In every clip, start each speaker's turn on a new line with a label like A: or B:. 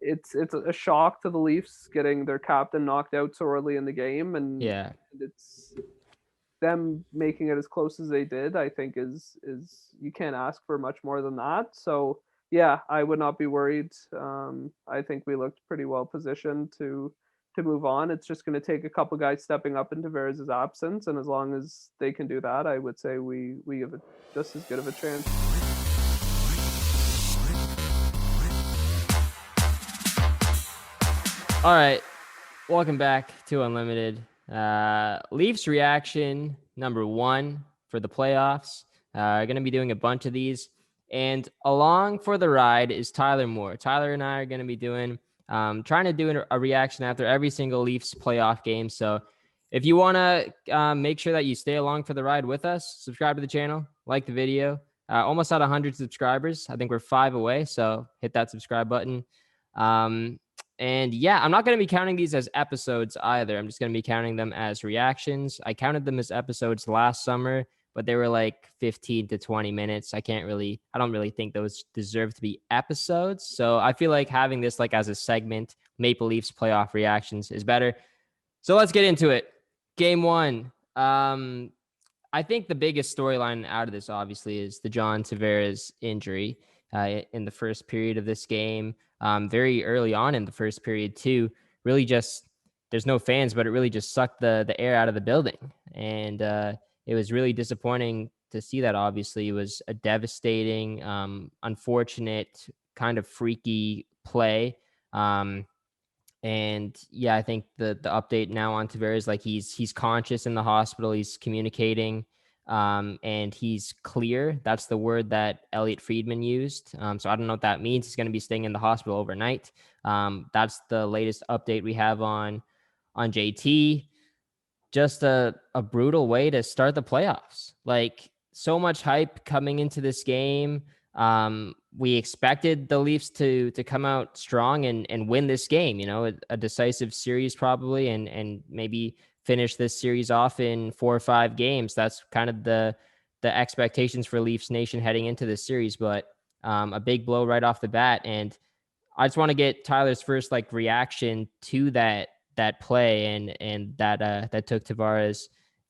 A: it's a shock to the Leafs getting their captain knocked out so early in the game, and
B: Yeah.
A: it's them making it as close as they did, I think is you can't ask for much more than that. So yeah, I would not be worried. I think we looked pretty well positioned to move on. It's just going to take a couple guys stepping up into Tavares' absence, and as long as they can do that, I would say we have just as good of a chance.
B: All right. Welcome back to Unlimited. Leafs reaction number 1 for the playoffs. Going to be doing a bunch of these. And along for the ride is Tyler Moore. Tyler and I are going to be doing, trying to do a reaction after every single Leafs playoff game. So if you want to make sure that you stay along for the ride with us, subscribe to the channel, like the video. Almost at 100 subscribers. I think we're 5 away. So hit that subscribe button. And yeah, I'm not going to be counting these as episodes either. I'm just going to be counting them as reactions. I counted them as episodes last summer, but they were like 15 to 20 minutes. I don't really think those deserve to be episodes. So I feel like having this like as a segment, Maple Leafs playoff reactions, is better. So let's get into it. Game 1. I think the biggest storyline out of this obviously is the John Tavares injury in the first period of this game. Very early on in the first period too, really just, there's no fans, but it really just sucked the air out of the building. And it was really disappointing to see that. Obviously it was a devastating, unfortunate, kind of freaky play. And yeah, I think the update now on Tavares, like he's conscious in the hospital, he's communicating, and he's clear. That's the word that Elliot Friedman used. So I don't know what that means. He's going to be staying in the hospital overnight. That's the latest update we have on JT. Just a brutal way to start the playoffs. Like, so much hype coming into this game. We expected the Leafs to come out strong and win this game, a decisive series probably, and maybe finish this series off in 4 or 5 games. That's kind of the expectations for Leafs Nation heading into this series, but a big blow right off the bat. And I just want to get Tyler's first like reaction to that play and that took Tavares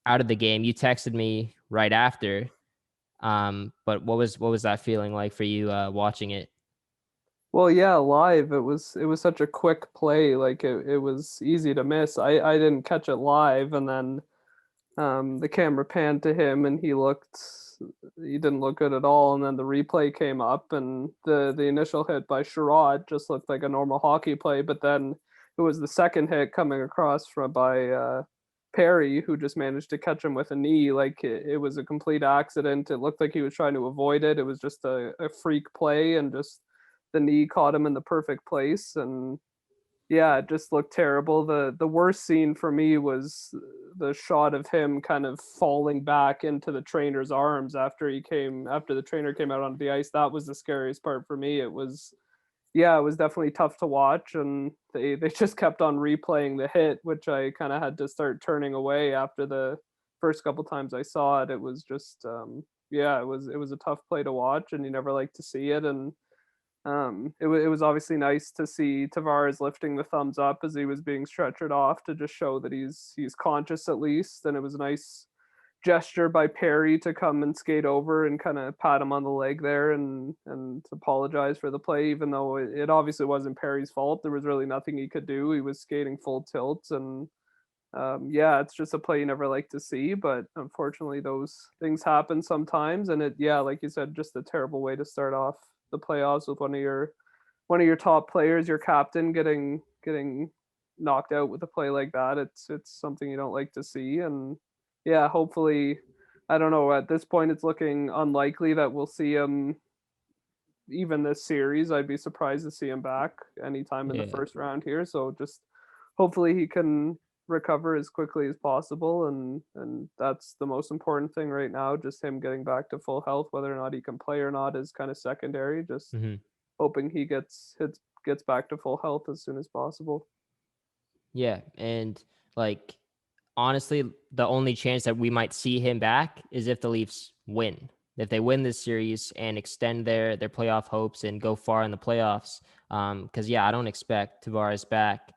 B: out of the game. You texted me right after. But what was that feeling like for you watching it?
A: Well, yeah, live it was such a quick play, like it was easy to miss. I didn't catch it live, and then the camera panned to him, and he didn't look good at all. And then the replay came up, and the initial hit by Sherrod just looked like a normal hockey play, but then it was the second hit coming across by Perry, who just managed to catch him with a knee. Like it was a complete accident. It looked like he was trying to avoid it. It was just a freak play, and just the knee caught him in the perfect place. And yeah, it just looked terrible. The worst scene for me was the shot of him kind of falling back into the trainer's arms after the trainer came out onto the ice. That was the scariest part for me. It was definitely tough to watch, and they just kept on replaying the hit, which I kind of had to start turning away after the first couple times I saw it. It was just it was a tough play to watch, and you never like to see it. And it was obviously nice to see Tavares lifting the thumbs up as he was being stretchered off to just show that he's conscious at least. And it was a nice gesture by Perry to come and skate over and kind of pat him on the leg there and apologize for the play, even though it obviously wasn't Perry's fault. There was really nothing he could do. He was skating full tilt, and it's just a play you never like to see, but unfortunately those things happen sometimes. And like you said, just a terrible way to start off the playoffs with one of your top players, your captain, getting knocked out with a play like that. It's something you don't like to see. And yeah, hopefully, I don't know, at this point it's looking unlikely that we'll see him even this series. I'd be surprised to see him back anytime in the
B: Yeah.
A: first round here. So just hopefully he can recover as quickly as possible, and that's the most important thing right now. Just him getting back to full health. Whether or not he can play or not is kind of secondary. Just
B: Mm-hmm.
A: hoping he gets back to full health as soon as possible.
B: Yeah, and honestly, the only chance that we might see him back is if the Leafs win. if they win this series and extend their playoff hopes and go far in the playoffs. Because I don't expect Tavares back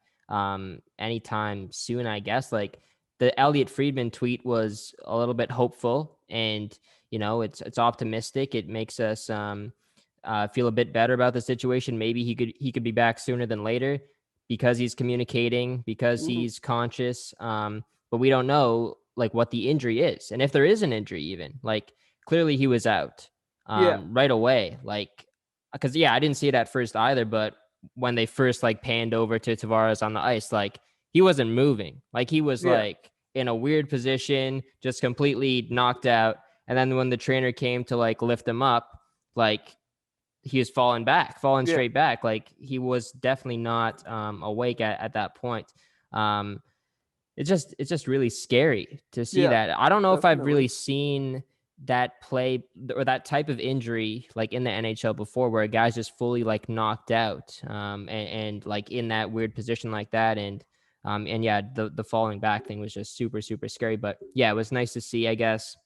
B: anytime soon. I guess like the Elliot Friedman tweet was a little bit hopeful, and it's optimistic. It makes us feel a bit better about the situation. Maybe he could be back sooner than later because he's communicating, because
A: Mhm.
B: he's conscious. But we don't know like what the injury is, and if there is an injury, even like clearly he was out
A: Yeah,
B: right away. Like, because I didn't see it at first either, but when they first like panned over to Tavares on the ice, like he wasn't moving, like he was
A: yeah,
B: like in a weird position, just completely knocked out. And then when the trainer came to like lift him up, like he was falling
A: yeah,
B: straight back. Like he was definitely not awake at that point. Um, it's just really scary to see
A: yeah,
B: that. I don't know if I've
A: definitely.
B: really seen that play or that type of injury like in the NHL before, where a guy's just fully like knocked out, and like in that weird position like that, and the falling back thing was just super super scary. But it was nice to see, I guess,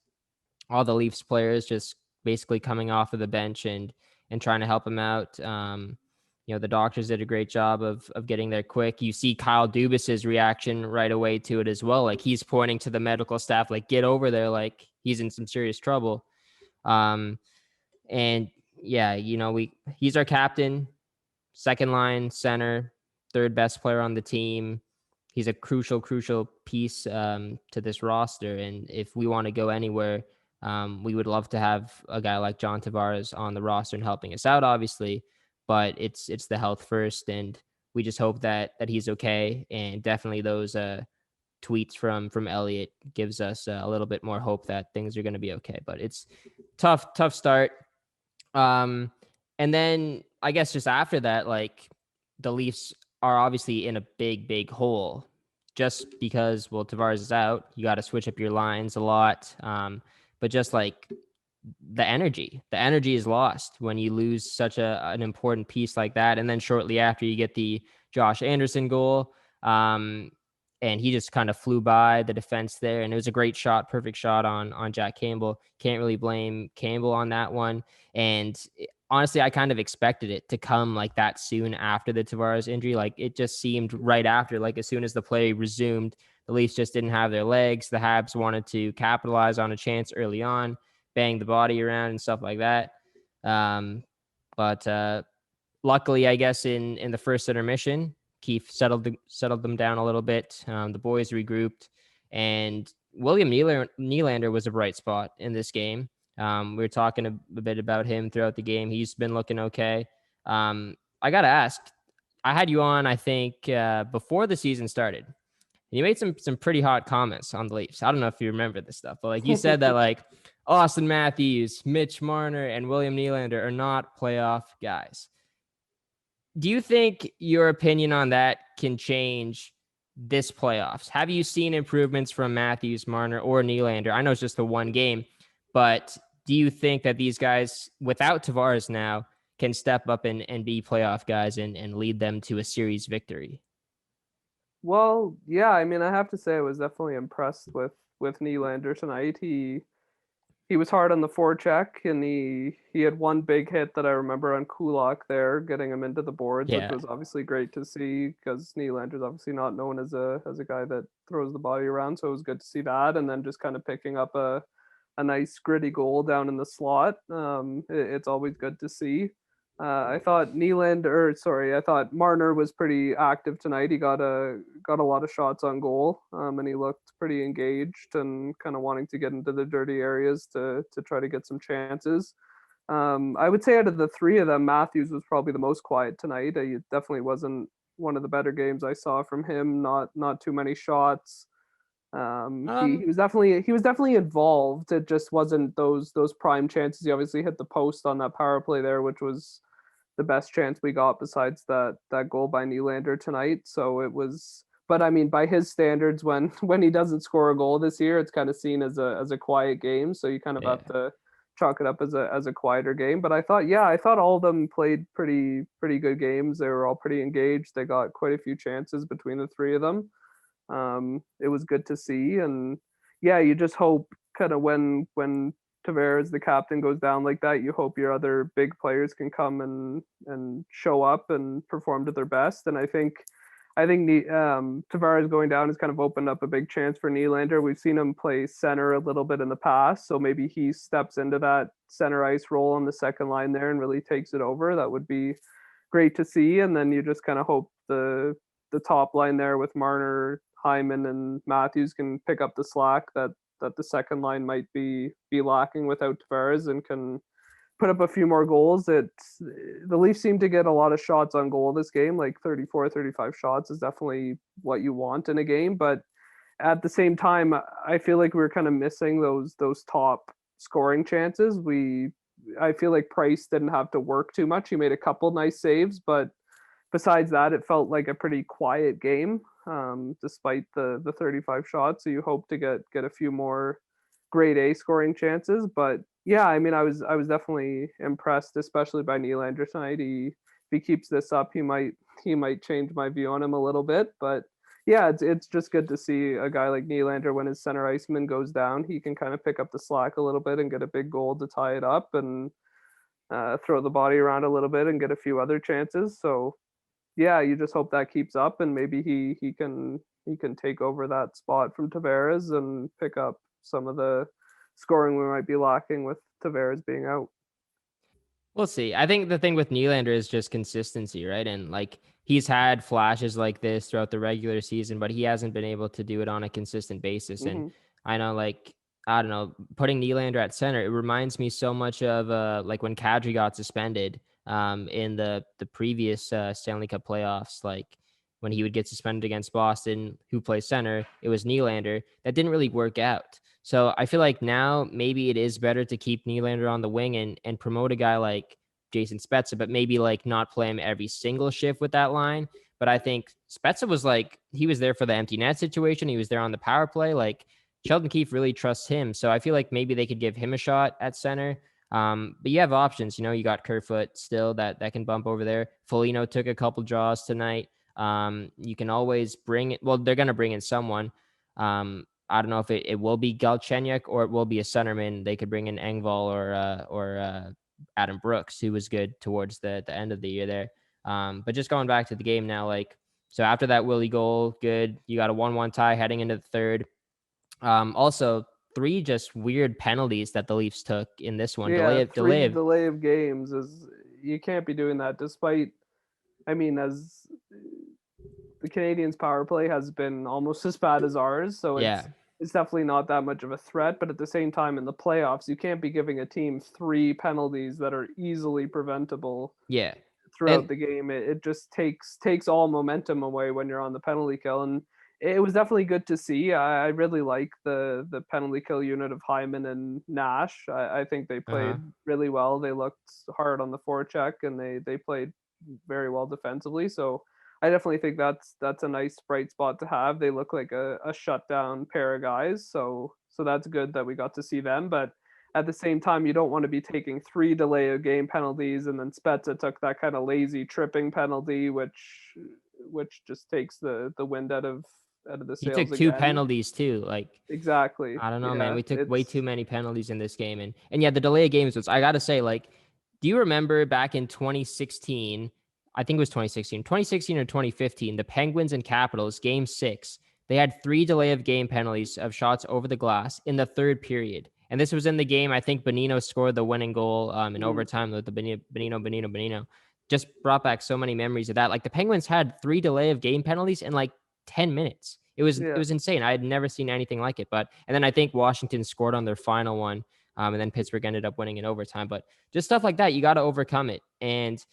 B: all the Leafs players just basically coming off of the bench and trying to help him out. The doctors did a great job of getting there quick. You see Kyle Dubas's reaction right away to it as well. Like he's pointing to the medical staff, like get over there, like he's in some serious trouble. And he's our captain, second line center, third best player on the team. He's a crucial piece to this roster. And if we want to go anywhere, we would love to have a guy like John Tavares on the roster and helping us out, obviously. But it's the health first, and we just hope that he's okay. And definitely those tweets from Elliot gives us a little bit more hope that things are going to be okay. But it's tough start. Um, and then I guess just after that, like the Leafs are obviously in a big hole just because, well, Tavares is out. You got to switch up your lines a lot. But just like the energy is lost when you lose such an important piece like that. And then shortly after, you get the Josh Anderson goal. And he just kind of flew by the defense there. And it was a great shot, perfect shot on Jack Campbell. Can't really blame Campbell on that one. And honestly, I kind of expected it to come like that soon after the Tavares injury. Like it just seemed right after, like as soon as the play resumed, the Leafs just didn't have their legs. The Habs wanted to capitalize on a chance early on, bang the body around and stuff like that. But luckily, I guess in the first intermission, Keefe settled them down a little bit. The boys regrouped, and William Nylander was a bright spot in this game. We were talking a bit about him throughout the game. He's been looking okay. I got to ask, I had you on, I think, before the season started. And you made some pretty hot comments on the Leafs. I don't know if you remember this stuff, but like you said that like Austin Matthews, Mitch Marner, and William Nylander are not playoff guys. Do you think your opinion on that can change this playoffs? Have you seen improvements from Matthews, Marner, or Nylander? I know it's just the one game, but do you think that these guys, without Tavares now, can step up and be playoff guys and lead them to a series victory?
A: Well, yeah, I mean, I have to say I was definitely impressed with Nylander tonight. He was hard on the forecheck, and he had one big hit that I remember on Kulak there, getting him into the boards, which
B: Yeah.
A: was obviously great to see because Nylander's obviously not known as a guy that throws the body around, so it was good to see that, and then just kind of picking up a nice gritty goal down in the slot. It's always good to see. I thought I thought Marner was pretty active tonight. He got a lot of shots on goal, and he looked pretty engaged and kind of wanting to get into the dirty areas to try to get some chances. I would say out of the three of them, Matthews was probably the most quiet tonight. He definitely wasn't one of the better games I saw from him. Not too many shots. He
B: Um,
A: was definitely involved. It just wasn't those prime chances. He obviously hit the post on that power play there, which was the best chance we got besides that goal by Nylander tonight. So it was, but I mean, by his standards, when when he doesn't score a goal this year, it's kind of seen as a quiet game. So you kind of
B: yeah.
A: have to chalk it up as a quieter game. But I thought all of them played pretty good games. They were all pretty engaged. They got quite a few chances between the three of them. It was good to see, and yeah, you just hope kind of when Tavares, the captain, goes down like that, you hope your other big players can come and show up and perform to their best. And I think the Tavares going down has kind of opened up a big chance for Nylander. We've seen him play center a little bit in the past, so maybe he steps into that center ice role on the second line there and really takes it over. That would be great to see. And then you just kind of hope the top line there with Marner, Hyman, and Matthews can pick up the slack that the second line might be lacking without Tavares and can put up a few more goals. The Leafs seem to get a lot of shots on goal this game, like 34, 35 shots is definitely what you want in a game. But at the same time, I feel like we're kind of missing those top scoring chances. I feel like Price didn't have to work too much. He made a couple nice saves, but besides that, it felt like a pretty quiet game, despite the 35 shots. So you hope to get a few more grade A scoring chances. But yeah, I mean, I was definitely impressed, especially by Nylander tonight. If he keeps this up, he might change my view on him a little bit. But yeah, it's just good to see a guy like Nylander when his center iceman goes down, he can kind of pick up the slack a little bit and get a big goal to tie it up and throw the body around a little bit and get a few other chances. So yeah, you just hope that keeps up and maybe he can take over that spot from Tavares and pick up some of the scoring we might be lacking with Tavares being out.
B: We'll see. I think the thing with Nylander is just consistency, right? And like he's had flashes like this throughout the regular season, but he hasn't been able to do it on a consistent basis. And
A: Mm-hmm.
B: I know, like, I don't know, putting Nylander at center, it reminds me so much of like when Kadri got suspended in the previous Stanley Cup playoffs, like when he would get suspended against Boston, who plays center, it was Nylander. That didn't really work out. So I feel like now maybe it is better to keep Nylander on the wing and promote a guy like Jason Spezza, but maybe like not play him every single shift with that line. But I think Spezza was like, he was there for the empty net situation. He was there on the power play. Like Sheldon Keefe really trusts him. So I feel like maybe they could give him a shot at center. But you have options, you got Kerfoot still that can bump over there. Foligno took a couple draws tonight. You can always bring it. Well, they're going to bring in someone. I don't know if it will be Galchenyuk or it will be a centerman. They could bring in Engvall or Adam Brooks, who was good towards the end of the year there. But just going back to the game now, like, so after that Willie goal, good. You got a 1-1 tie heading into the third. Also, 3 just weird penalties that the Leafs took in this one.
A: Yeah,
B: Delay of
A: delay of games is you can't be doing that despite I mean as the Canadiens power play has been almost as bad as ours, so
B: yeah,
A: it's definitely not that much of a threat, but at the same time in the playoffs, you can't be giving a team 3 penalties that are easily preventable
B: yeah,
A: throughout
B: and
A: the game. It just takes all momentum away when you're on the penalty kill, and it was definitely good to see. I really like the penalty kill unit of Hyman and Nash. I think they played really well. They looked hard on the forecheck, and they played very well defensively. So I definitely think that's a nice bright spot to have. They look like a shutdown pair of guys. So that's good that we got to see them. But at the same time, you don't want to be taking 3 delay of game penalties, and then Spezza took that kind of lazy tripping penalty, which just takes the wind out of the
B: he took
A: sails
B: 2
A: again.
B: penalties too. Like,
A: Exactly.
B: I don't know, man.
A: Yeah.
B: We took way too
A: It's
B: many penalties in this game. And yeah, the delay of games was, I got to say, like, do you remember back in 2016? I think it was 2016 or 2015, the Penguins and Capitals, game 6. They had 3 delay of game penalties of shots over the glass in the third period. And this was in the game. I think Bonino scored the winning goal in overtime with the Bonino. Just brought back so many memories of that. Like the Penguins had 3 delay of game penalties in like 10 minutes. It
A: yeah.
B: was insane. I had never seen anything like it. And then I think Washington scored on their final one, and then Pittsburgh ended up winning in overtime. But just stuff like that, you got to overcome it. And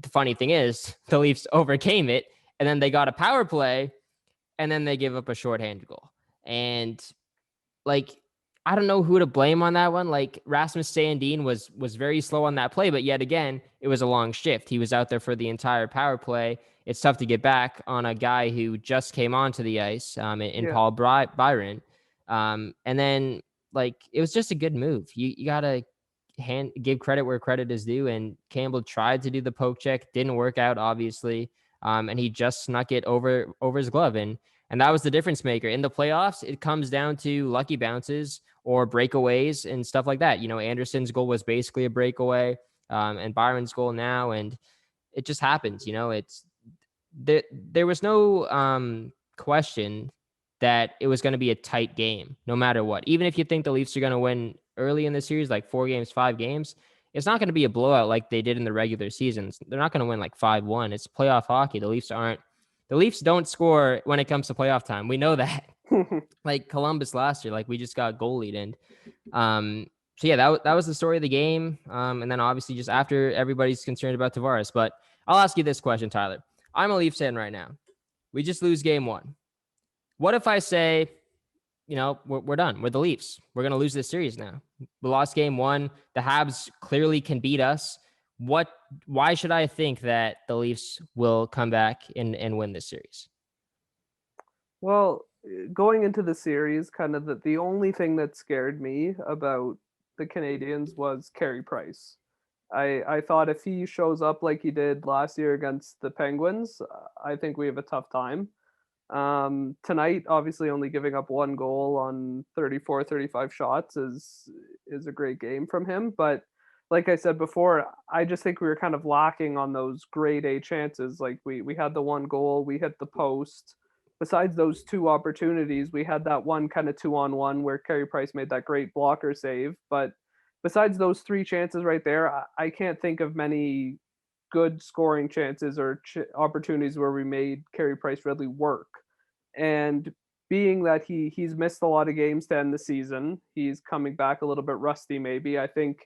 B: the funny thing is, the Leafs overcame it, and then they got a power play, and then they give up a shorthanded goal. And like, I don't know who to blame on that one. Like Rasmus Sandin was very slow on that play, but yet again, it was a long shift. He was out there for the entire power play. It's tough to get back on a guy who just came onto the ice in
A: Yeah.
B: Paul Byron. And then like it was just a good move. You gotta give credit where credit is due. And Campbell tried to do the poke check, didn't work out, obviously. And he just snuck it over his glove. And that was the difference maker. In the playoffs, it comes down to lucky bounces or breakaways and stuff like that. Anderson's goal was basically a breakaway, and Byron's goal now, and it just happens. There was no question that it was going to be a tight game no matter what. Even if you think the Leafs are going to win early in the series, like 4 games, 5 games, it's not going to be a blowout like they did in the regular seasons. They're not going to win like 5-1. It's playoff hockey. The Leafs don't score when it comes to playoff time. We know that. Like Columbus last year, like we just got goalied. And so yeah, that was the story of the game. And then obviously just after everybody's concerned about Tavares. But I'll ask you this question, Tyler. I'm a Leafs fan right now. We just lose game 1. What if I say, we're done. We're the Leafs. We're going to lose this series now. We lost game 1. The Habs clearly can beat us. Why should I think that the Leafs will come back and win this series?
A: Well, going into the series, kind of the only thing that scared me about the Canadiens was Carey Price. I thought if he shows up like he did last year against the Penguins, I think we have a tough time. Tonight, obviously only giving up 1 goal on 34, 35 shots is a great game from him. But like I said before, I just think we were kind of lacking on those grade A chances. Like we had the 1 goal, we hit the post. Besides those 2 opportunities, we had that one kind of 2-on-1 where Carey Price made that great blocker save. But besides those 3 chances right there, I can't think of many good scoring chances or opportunities where we made Carey Price really work. And being that he's missed a lot of games to end the season, he's coming back a little bit rusty. Maybe I think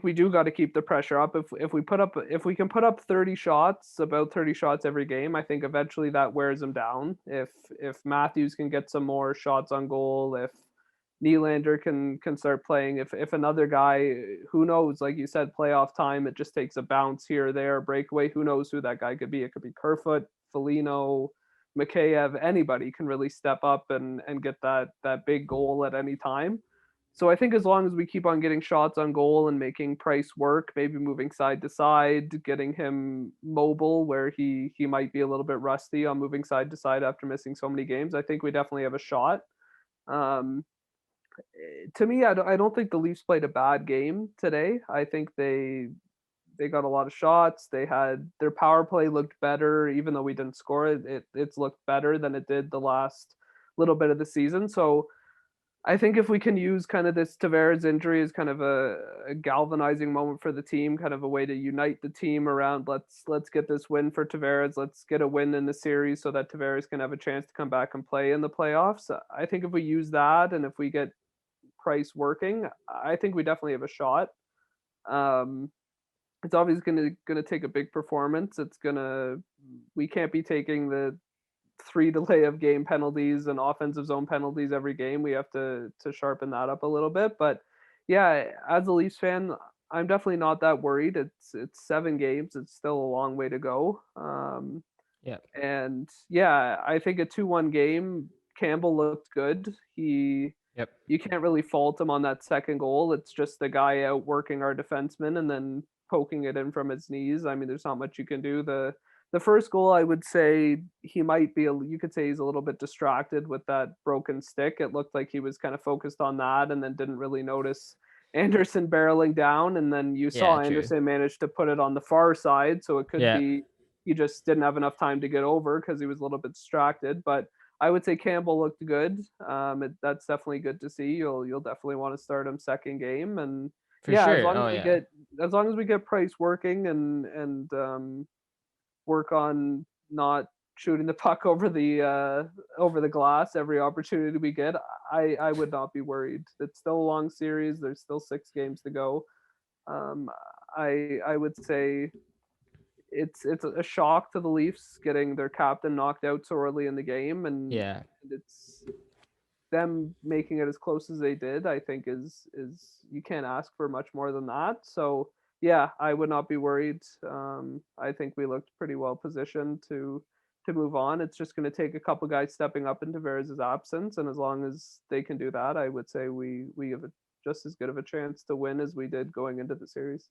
A: we do got to keep the pressure up. If we can put up 30 shots, about 30 shots every game, I think eventually that wears him down. If Matthews can get some more shots on goal, if Nylander can start playing, if another guy, who knows, like you said, playoff time, it just takes a bounce here or there, breakaway, who knows who that guy could be. It could be Kerfoot, Foligno, Mikheyev, anybody can really step up and get that big goal at any time. So I think as long as we keep on getting shots on goal and making Price work, maybe moving side to side, getting him mobile where he might be a little bit rusty on moving side to side after missing so many games, I think we definitely have a shot. Um, to me, I don't think the Leafs played a bad game today. I think they got a lot of shots. They had their power play looked better, even though we didn't score it. It's looked better than it did the last little bit of the season. So I think if we can use kind of this Tavares injury as kind of a galvanizing moment for the team, kind of a way to unite the team around let's get this win for Tavares, let's get a win in the series so that Tavares can have a chance to come back and play in the playoffs. I think if we use that and if we get Price working, I think we definitely have a shot. It's obviously gonna take a big performance. We can't be taking the 3 delay of game penalties and offensive zone penalties every game. We have to sharpen that up a little bit. But yeah, as a Leafs fan, I'm definitely not that worried. It's 7 games. It's still a long way to go.
B: Yeah.
A: And yeah, I think a 2-1 game, Campbell looked good.
B: Yep.
A: You can't really fault him on that second goal. It's just the guy outworking our defenseman and then poking it in from his knees. I mean, there's not much you can do. The first goal, I would say you could say he's a little bit distracted with that broken stick. It looked like he was kind of focused on that and then didn't really notice Anderson barreling down. And then you saw Anderson manage to put it on the far side. So it could be he just didn't have enough time to get over because he was a little bit distracted. But I would say Campbell looked good. That's definitely good to see. You'll definitely want to start him second game. And
B: For sure.
A: as long as we get Price working and work on not shooting the puck over the glass every opportunity we get, I would not be worried. It's still a long series. There's still 6 games to go. I would say it's a shock to the Leafs getting their captain knocked out so early in the game, and it's them making it as close as they did. I think is you can't ask for much more than that. So yeah, I would not be worried. I think we looked pretty well positioned to move on. It's just going to take a couple guys stepping up in Tavares' absence, and as long as they can do that, I would say we have just as good of a chance to win as we did going into the series.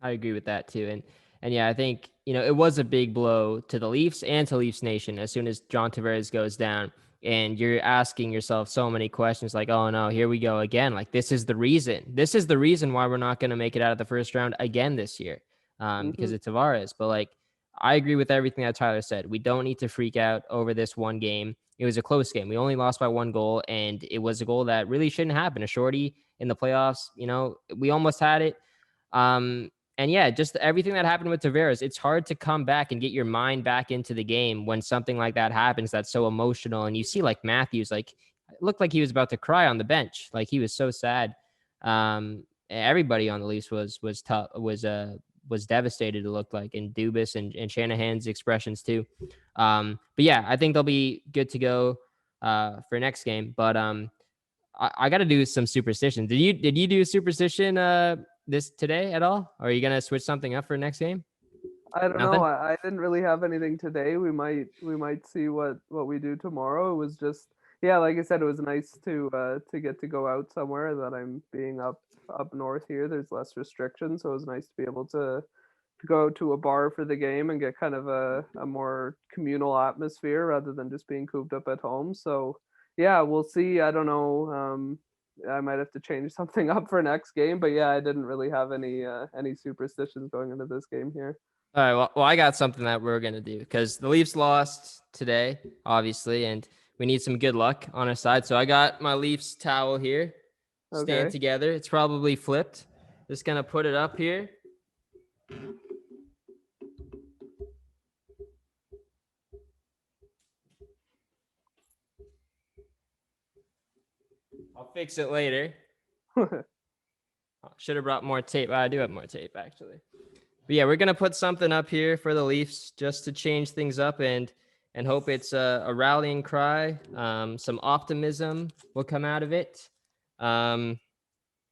B: I agree with that too, and yeah, I think it was a big blow to the Leafs and to Leafs Nation as soon as John Tavares goes down. and you're asking yourself so many questions like, oh no, here we go again. Like, this is the reason why we're not going to make it out of the first round again this year, because
A: Mhm.
B: of Tavares. But like, I agree with everything that Tyler said. We don't need to freak out over this one game. It was a close game. We only lost by 1 goal, and it was a goal that really shouldn't happen. A shorty in the playoffs, we almost had it. And yeah, just everything that happened with Tavares, it's hard to come back and get your mind back into the game when something like that happens that's so emotional. And you see like Matthews, like, it looked like he was about to cry on the bench. Like, he was so sad. Everybody on the Leafs was tough, was devastated, it looked like, and Dubas and Shanahan's expressions too. But yeah, I think they'll be good to go for next game. But I got to do some superstition. Did you do superstition this today at all? Or are you gonna switch something up for next game?
A: I don't know.
B: Nothing.
A: I didn't really have anything today. We might see what we do tomorrow. It was just, yeah, like I said, it was nice to get to go out somewhere that I'm being up north here. There's less restrictions, so it was nice to be able to go to a bar for the game and get kind of a more communal atmosphere rather than just being cooped up at home. So yeah, we'll see. I don't know. I might have to change something up for next game, but yeah, I didn't really have any superstitions going into this game here.
B: All right. Well, I got something that we're gonna do because the Leafs lost today, obviously, and we need some good luck on our side. So I got my Leafs towel here. Stand
A: Okay.
B: together. It's probably flipped. Just gonna put it up here. I'll fix it later. Should have brought more tape. I do have more tape, actually. But yeah, we're gonna put something up here for the Leafs just to change things up and hope it's a rallying cry. Some optimism will come out of it. And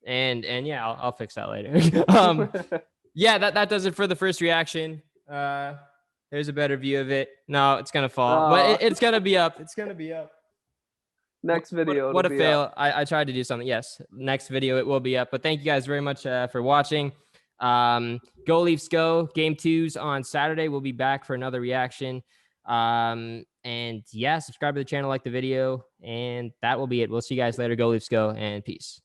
B: yeah, I'll fix that later. Yeah, that does it for the first reaction. There's a better view of it. No, it's gonna fall, but
A: uh,
B: it's gonna be up. It's gonna be up.
A: Next video it'll
B: What a
A: be up.
B: fail. I tried to do something. Yes, next video it will be up. But thank you guys very much for watching. Go Leafs go. Game 2's on Saturday. We'll be back for another reaction. And yeah, subscribe to the channel, like the video, and that will be it. We'll see you guys later. Go Leafs go, and peace.